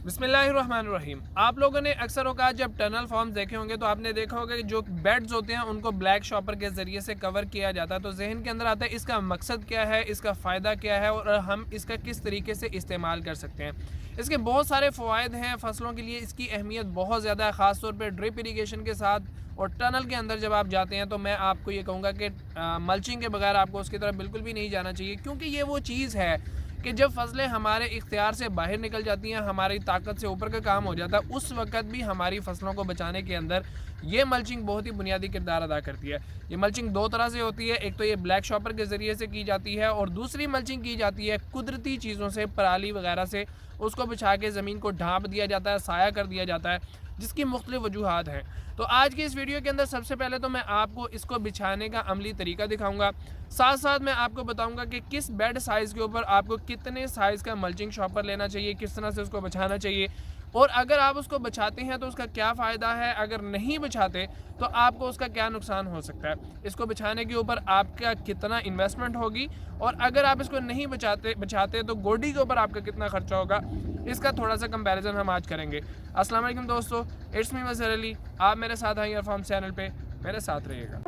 बिस्मिल्लाहिर्रहमानिर्रहीम। आप लोगों ने अक्सर औक़ात जब टनल फॉर्म्स देखे होंगे तो आपने देखा होगा कि जो बेड्स होते हैं उनको ब्लैक शॉपर के ज़रिए से कवर किया जाता है। तो ज़हन के अंदर आता है इसका मकसद क्या है, इसका फ़ायदा क्या है और हम इसका किस तरीके से इस्तेमाल कर सकते हैं। इसके बहुत सारे फ़वाइद हैं फसलों के लिए, इसकी अहमियत बहुत ज़्यादा है, ख़ास तौर पे ड्रिप इरिगेशन के साथ। और टनल के अंदर जब आप जाते हैं तो मैं आपको ये कहूँगा कि मल्चिंग के बगैर आपको उसकी तरफ बिल्कुल भी नहीं जाना चाहिए, क्योंकि ये वो चीज़ है कि जब फसलें हमारे इख्तियार से बाहर निकल जाती हैं, हमारी ताकत से ऊपर का काम हो जाता है, उस वक़्त भी हमारी फसलों को बचाने के अंदर ये मल्चिंग बहुत ही बुनियादी किरदार अदा करती है। ये मल्चिंग दो तरह से होती है, एक तो ये ब्लैक शॉपर के ज़रिए से की जाती है और दूसरी मल्चिंग की जाती है कुदरती चीज़ों से, पराली वगैरह से उसको बिछा के ज़मीन को ढाँप दिया जाता है, साया कर दिया जाता है, जिसकी मुख्तलिफ़ वजूहात हैं। तो आज की इस वीडियो के अंदर सबसे पहले तो मैं आपको इसको बिछाने का अमली तरीका दिखाऊंगा, साथ साथ मैं आपको बताऊंगा कि किस बेड साइज़ के ऊपर आपको कितने साइज़ का मल्चिंग शॉपर लेना चाहिए, किस तरह से उसको बिछाना चाहिए और अगर आप उसको बचाते हैं तो उसका क्या फ़ायदा है, अगर नहीं बचाते तो आपको उसका क्या नुकसान हो सकता है। इसको बिछाने के ऊपर आपका कितना इन्वेस्टमेंट होगी और अगर आप इसको नहीं बचाते तो गोडी के ऊपर आपका कितना खर्चा होगा, इसका थोड़ा सा कंपैरिजन हम आज करेंगे। अस्सलाम वालेकुम दोस्तों, इट्स मी मज़हर अली। आप मेरे साथ हैं फार्म चैनल पे, मेरे साथ रहिएगा।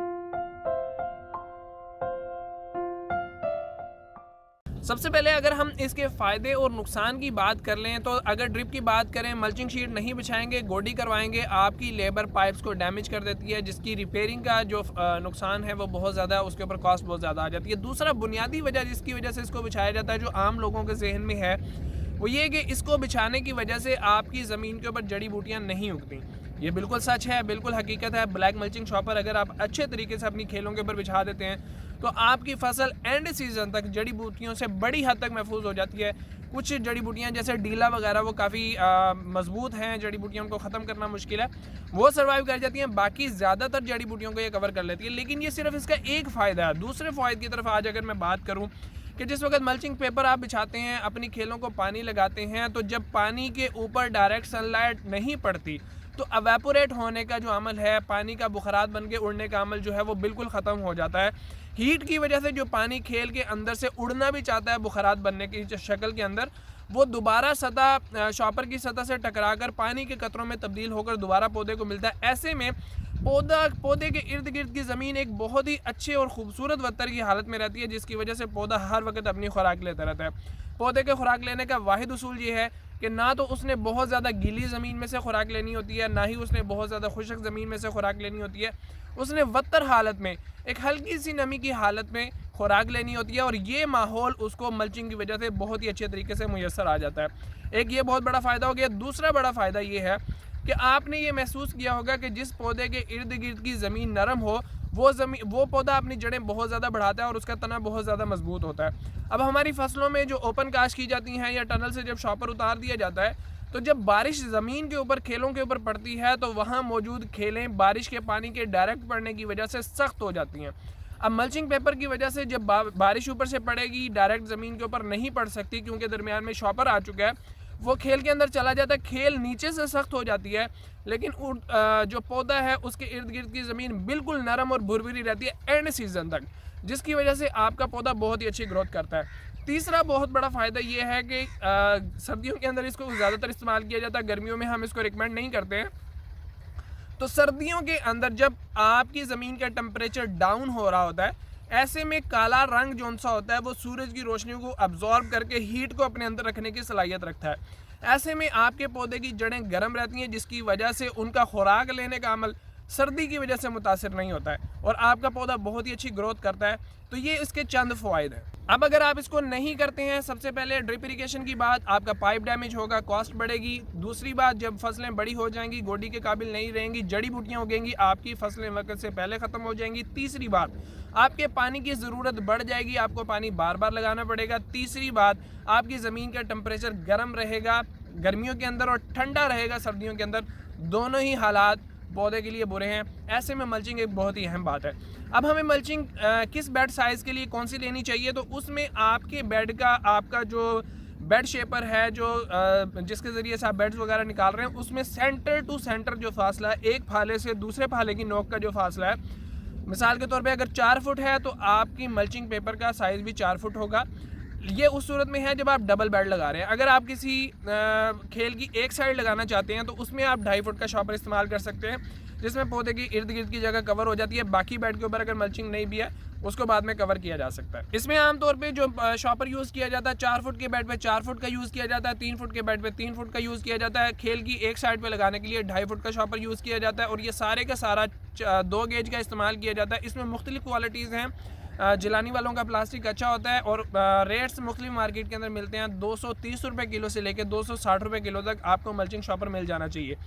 सबसे पहले अगर हम इसके फ़ायदे और नुकसान की बात कर लें तो अगर ड्रिप की बात करें, मल्चिंग शीट नहीं बिछाएंगे, गोडी करवाएंगे, आपकी लेबर पाइप्स को डैमेज कर देती है, जिसकी रिपेयरिंग का जो नुकसान है वो बहुत ज़्यादा है, उसके ऊपर कॉस्ट बहुत ज़्यादा आ जाती है। दूसरा बुनियादी वजह जिसकी वजह से इसको बिछाया जाता है, जो आम लोगों के जहन में है, वो ये कि इसको बिछाने की वजह से आपकी ज़मीन के ऊपर जड़ी बूटियाँ नहीं उगती। ये बिल्कुल सच है, बिल्कुल हकीकत है। ब्लैक मल्चिंग शॉपर अगर आप अच्छे तरीके से अपनी खेलों के ऊपर बिछा देते हैं तो आपकी फसल एंड सीजन तक जड़ी बूटियों से बड़ी हद तक महफूज हो जाती है। कुछ जड़ी बूटियाँ जैसे डीला वगैरह वो काफ़ी मजबूत हैं, जड़ी बूटियों को ख़त्म करना मुश्किल है, वो सर्वाइव कर जाती हैं। बाकी ज़्यादातर जड़ी बूटियों को ये कवर कर लेती है। लेकिन ये सिर्फ इसका एक फ़ायदा है। दूसरे फ़ायदे की तरफ आज अगर मैं बात करूँ कि जिस वक्त मल्चिंग पेपर आप बिछाते हैं, अपनी खेलों को पानी लगाते हैं, तो जब पानी के ऊपर डायरेक्ट सनलाइट नहीं पड़ती तो एवेपोरेट होने का जो अमल है, पानी का बुखारात बन के उड़ने का अमल जो है वो बिल्कुल ख़त्म हो जाता है। हीट की वजह से जो पानी खेल के अंदर से उड़ना भी चाहता है बुखारात बनने की शक्ल के अंदर, वो दोबारा सतह शॉपर की सतह से टकराकर पानी के कतरों में तब्दील होकर दोबारा पौधे को मिलता है। ऐसे में पौधे के इर्द गिर्द की ज़मीन एक बहुत ही अच्छे और ख़ूबसूरत वत्तर की हालत में रहती है, जिसकी वजह से पौधा हर वक्त अपनी खुराक लेता रहता है। पौधे के खुराक लेने का वाहिद उसूल ये है कि ना तो उसने बहुत ज़्यादा गीली ज़मीन में से खुराक लेनी होती है, ना ही उसने बहुत ज़्यादा खुशक ज़मीन में से खुराक लेनी होती है। उसने वत्तर हालत में एक हल्की सी नमी की हालत में खुराक लेनी होती है और ये माहौल उसको मल्चिंग की वजह से बहुत ही अच्छे तरीके से मुयस्सर आ जाता है। एक ये बहुत बड़ा फ़ायदा हो गया। दूसरा बड़ा फ़ायदा ये है कि आपने ये महसूस किया होगा कि जिस पौधे के इर्द गिर्द की ज़मीन नरम हो, वो पौधा अपनी जड़ें बहुत ज़्यादा बढ़ाता है और उसका तना बहुत ज़्यादा मजबूत होता है। अब हमारी फसलों में जो ओपन कास्ट की जाती हैं या टनल से जब शॉपर उतार दिया जाता है, तो जब बारिश ज़मीन के ऊपर, खेलों के ऊपर पड़ती है, तो वहाँ मौजूद खेलें बारिश के पानी के डायरेक्ट पड़ने की वजह से सख्त हो जाती हैं। अब मल्चिंग पेपर की वजह से जब बारिश ऊपर से पड़ेगी, डायरेक्ट ज़मीन के ऊपर नहीं पड़ सकती, क्योंकि दरमियान में शॉपर आ चुका है, वो खेल के अंदर चला जाता है, खेल नीचे से सख्त हो जाती है, लेकिन जो पौधा है उसके इर्द गिर्द की ज़मीन बिल्कुल नरम और भुरभुरी रहती है एंड सीजन तक, जिसकी वजह से आपका पौधा बहुत ही अच्छी ग्रोथ करता है। तीसरा बहुत बड़ा फ़ायदा ये है कि सर्दियों के अंदर इसको ज़्यादातर इस्तेमाल किया जाता है, गर्मियों में हम इसको रिकमेंड नहीं करते हैं। तो सर्दियों के अंदर जब आपकी ज़मीन का टेम्परेचर डाउन हो रहा होता है, ऐसे में काला रंग जो सा होता है वो सूरज की रोशनी को अब्जॉर्ब करके हीट को अपने अंदर रखने की सलाहियत रखता है। ऐसे में आपके पौधे की जड़ें गर्म रहती हैं, जिसकी वजह से उनका खुराक लेने का अमल सर्दी की वजह से मुतासिर नहीं होता है और आपका पौधा बहुत ही अच्छी ग्रोथ करता है। तो ये इसके चंद फ़वाइद हैं। अब अगर आप इसको नहीं करते हैं, सबसे पहले ड्रिप इरिगेशन की बात, आपका पाइप डैमेज होगा, कॉस्ट बढ़ेगी। दूसरी बात, जब फसलें बड़ी हो जाएंगी, गोडी के काबिल नहीं रहेंगी, जड़ी बूटियाँ उगेंगी, आपकी फसलें वक्त से पहले ख़त्म हो जाएंगी। तीसरी बात, आपके पानी की ज़रूरत बढ़ जाएगी, आपको पानी बार बार लगाना पड़ेगा। तीसरी बात, आपकी ज़मीन का टेम्परेचर गर्म रहेगा गर्मियों के अंदर और ठंडा रहेगा सर्दियों के अंदर, दोनों ही हालात पौधे के लिए बुरे हैं। ऐसे में मल्चिंग एक बहुत ही अहम बात है। अब हमें मल्चिंग किस बेड साइज़ के लिए कौन सी लेनी चाहिए, तो उसमें आपके बेड का, आपका जो बेड शेपर है, जो जिसके ज़रिए से आप बेड्स वगैरह निकाल रहे हैं, उसमें सेंटर टू सेंटर जो फासला है, एक फाले से दूसरे फाले की नोक का जो फासला है, मिसाल के तौर पे अगर 4 फुट है तो आपकी मल्चिंग पेपर का साइज़ भी 4 फुट होगा। ये उस सूरत में है जब आप डबल बेड लगा रहे हैं। अगर आप किसी खेल की एक साइड लगाना चाहते हैं तो उसमें आप 2.5 फुट का शॉपर इस्तेमाल कर सकते हैं, जिसमें पौधे की इर्द गिर्द की जगह कवर हो जाती है। बाकी बेड के ऊपर अगर मल्चिंग नहीं भी है उसको बाद में कवर किया जा सकता है। इसमें आमतौर पे जो शॉपर यूज़ किया जाता है 4 फुट के बेड पे 4 फुट का यूज़ किया जाता है, 3 फुट के बेड पे 3 फुट का यूज़ किया जाता है। खेल की एक साइड पे लगाने के लिए 2.5 फुट का शॉपर यूज़ किया जाता है और ये सारे का सारा 2 गेज का इस्तेमाल किया जाता है। इसमें मुख्तलिफ क्वालिटीज़ हैं। जिलानी वालों का प्लास्टिक अच्छा होता है और रेट्स मुख्तलिफ मार्केट के अंदर मिलते हैं। 230 रुपये किलो से लेकर 260 रुपये किलो तक आपको मल्चिंग शॉपर मिल जाना चाहिए।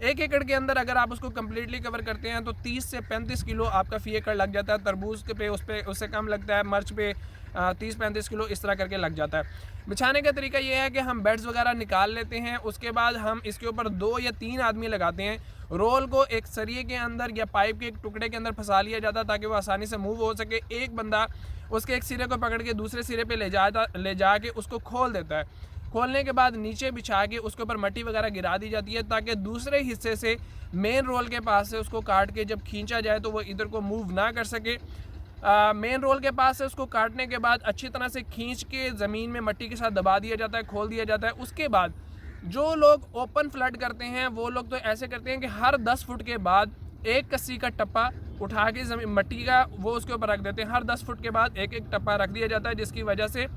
1 एकड़ के अंदर अगर आप उसको कम्प्लीटली कवर करते हैं तो 30 से 35 किलो आपका फ़ी एकड़ लग जाता है। तरबूज के पे उस पर उससे कम लगता है, मर्च पे 30-35 किलो इस तरह करके लग जाता है। बिछाने का तरीका ये है कि हम बेड्स वगैरह निकाल लेते हैं, उसके बाद हम इसके ऊपर 2 या 3 आदमी लगाते हैं। रोल को एक सरिये के अंदर या पाइप के एक टुकड़े के अंदर फंसा लिया जाता है ताकि वो आसानी से मूव हो सके। एक बंदा उसके एक सिरे को पकड़ के दूसरे सिरे पे ले जा के उसको खोल देता है। खोलने के बाद नीचे बिछा के उसके ऊपर मट्टी वगैरह गिरा दी जाती है ताकि दूसरे हिस्से से मेन रोल के पास से उसको काट के जब खींचा जाए तो वो इधर को मूव ना कर सके। मेन रोल के पास से उसको काटने के बाद अच्छी तरह से खींच के ज़मीन में मट्टी के साथ दबा दिया जाता है, खोल दिया जाता है। उसके बाद जो लोग ओपन फ्लड करते हैं वो लोग तो ऐसे करते हैं कि हर 10 फुट के बाद एक कस्सी का टप्पा उठा के ज़मीन मट्टी का वो उसके ऊपर रख देते हैं। हर 10 फुट के बाद एक एक टप्पा रख दिया जाता है, जिसकी वजह से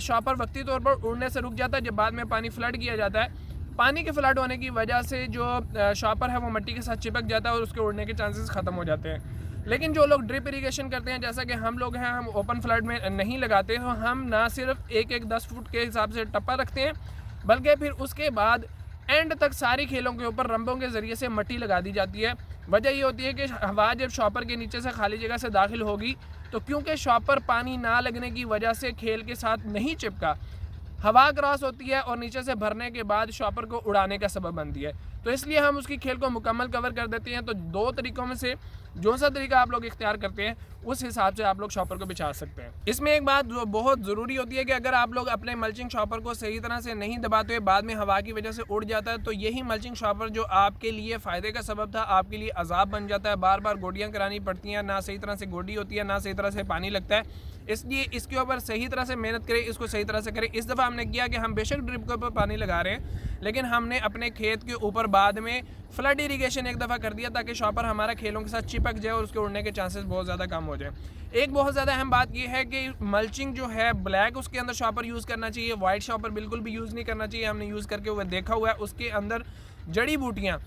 शॉपर वक्ती तौर पर उड़ने से रुक जाता है। जब बाद में पानी फ्लड किया जाता है, पानी के फ्लड होने की वजह से जो शॉपर है वो मिट्टी के साथ चिपक जाता है और उसके उड़ने के चांसेस ख़त्म हो जाते हैं। लेकिन जो लोग ड्रिप इरिगेशन करते हैं, जैसा कि हम लोग हैं, हम ओपन फ्लड में नहीं लगाते, तो हम ना सिर्फ एक 10 फुट के हिसाब से टप्पा रखते हैं, बल्कि फिर उसके बाद एंड तक सारी खेलों के ऊपर रंबों के ज़रिए से मट्टी लगा दी जाती है। वजह ये होती है कि हवा जब शॉपर के नीचे से खाली जगह से दाखिल होगी तो क्योंकि शॉपर पानी ना लगने की वजह से खेल के साथ नहीं चिपका, हवा क्रॉस होती है और नीचे से भरने के बाद शॉपर को उड़ाने का सबब बनती है। तो इसलिए हम उसकी खेल को मुकम्मल कवर कर देते हैं। तो 2 तरीक़ों में से जो सा तरीका आप लोग इख्तियार करते हैं उस हिसाब से आप लोग शॉपर को बिछा सकते हैं। इसमें एक बात जो बहुत ज़रूरी होती है कि अगर आप लोग अपने मल्चिंग शॉपर को सही तरह से नहीं दबाते हुए बाद में हवा की वजह से उड़ जाता है तो यही मल्चिंग शॉपर जो आपके लिए फ़ायदे का सबब था आपके लिए अजाब बन जाता है। बार बार गोडियाँ करानी पड़ती हैं, ना सही तरह से गोडी होती है, ना सही तरह से पानी लगता है। इसलिए इसके ऊपर सही तरह से मेहनत करें, इसको सही तरह से करें। इस दफ़ा हमने किया कि हम बेशक ड्रिप के ऊपर पानी लगा रहे हैं, लेकिन हमने अपने खेत के ऊपर बाद में फ्लड इरिगेशन एक दफ़ा कर दिया ताकि शॉपर हमारा खेलों के साथ चिपक जाए और उसके उड़ने के चांसेस बहुत ज़्यादा कम हो जाए। एक बहुत ज़्यादा अहम बात यह है कि मल्चिंग जो है ब्लैक उसके अंदर शॉपर यूज़ करना चाहिए, वाइट शॉपर बिल्कुल भी यूज़ नहीं करना चाहिए। हमने यूज़ करके हुए देखा हुआ है, उसके अंदर जड़ी बूटियाँ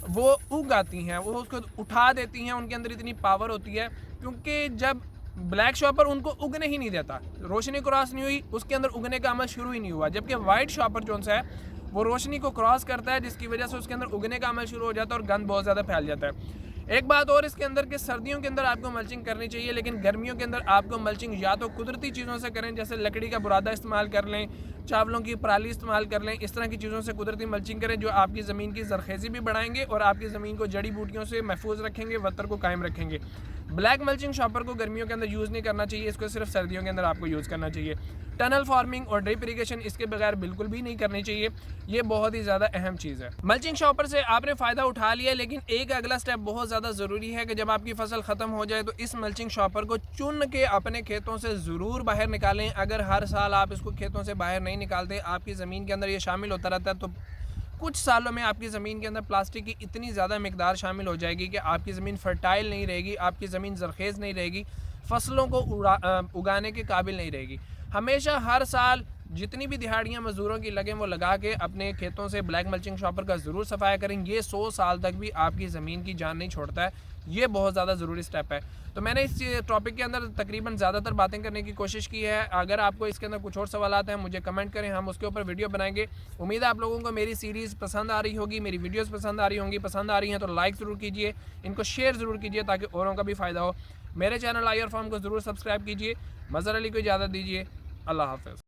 वो उग आती हैं, वो उसको उठा देती हैं, उनके अंदर इतनी पावर होती है। क्योंकि जब ब्लैक शॉपर उनको उगने ही नहीं देता, रोशनी क्रॉस नहीं हुई, उसके अंदर उगने का अमल शुरू ही नहीं हुआ। जबकि वाइट शॉपर जो सा है वो रोशनी को क्रॉस करता है, जिसकी वजह से उसके अंदर उगने का अमल शुरू हो जाता है और गंद बहुत ज़्यादा फैल जाता है। एक बात और इसके अंदर कि सर्दियों के अंदर आपको मल्चिंग करनी चाहिए, लेकिन गर्मियों के अंदर आपको मल्चिंग या तो कुदरती चीज़ों से करें, जैसे लकड़ी का बुरादा इस्तेमाल कर लें, चावलों की पराली इस्तेमाल कर लें। इस तरह की चीज़ों से कुदरती मल्चिंग करें जो आपकी ज़मीन की ज़रखेज़ी भी बढ़ाएंगे और आपकी ज़मीन को जड़ी बूटियों से महफूज रखेंगे, वतर को कायम रखेंगे। ब्लैक मल्चिंग शॉपर को गर्मियों के अंदर यूज़ नहीं करना चाहिए, इसको सिर्फ सर्दियों के अंदर आपको यूज़ करना चाहिए। टनल फार्मिंग और ड्रिप इरिगेशन इसके बगैर बिल्कुल भी नहीं करनी चाहिए, ये बहुत ही ज़्यादा अहम चीज़ है। मल्चिंग शॉपर से आपने फ़ायदा उठा लिया, लेकिन एक अगला स्टेप बहुत ज़्यादा ज़रूरी है कि जब आपकी फसल ख़त्म हो जाए तो इस मल्चिंग शॉपर को चुन के अपने खेतों से ज़रूर बाहर निकालें। अगर हर साल आप इसको खेतों से बाहर नहीं निकालते, आपकी ज़मीन के अंदर ये शामिल होता रहता है, तो कुछ सालों में आपकी ज़मीन के अंदर प्लास्टिक की इतनी ज़्यादा मिकदार शामिल हो जाएगी कि आपकी ज़मीन फर्टाइल नहीं रहेगी, आपकी ज़मीन ज़रखेज़ नहीं रहेगी, फसलों को उगाने के काबिल नहीं रहेगी। हमेशा हर साल जितनी भी दिहाड़ियाँ मज़दूरों की लगें वो लगा के अपने खेतों से ब्लैक मल्चिंग शॉपर का ज़रूर सफाया करें। ये 100 साल तक भी आपकी ज़मीन की जान नहीं छोड़ता है, ये बहुत ज़्यादा ज़रूरी स्टेप है। तो मैंने इस टॉपिक के अंदर तकरीबन ज़्यादातर बातें करने की कोशिश की है। अगर आपको इसके अंदर कुछ और सवालात हैं मुझे कमेंट करें, हम उसके ऊपर वीडियो बनाएंगे। उम्मीद है आप लोगों को मेरी सीरीज़ पसंद आ रही होगी, मेरी वीडियोस पसंद आ रही होंगी। पसंद आ रही हैं तो लाइक ज़रूर कीजिए, इनको शेयर ज़रूर कीजिए ताकि औरों का भी फ़ायदा हो। मेरे चैनल आईआर फार्म को ज़रूर सब्सक्राइब कीजिए। मज़हर अली को इजाज़त दीजिए। अल्लाह हाफ़िज़।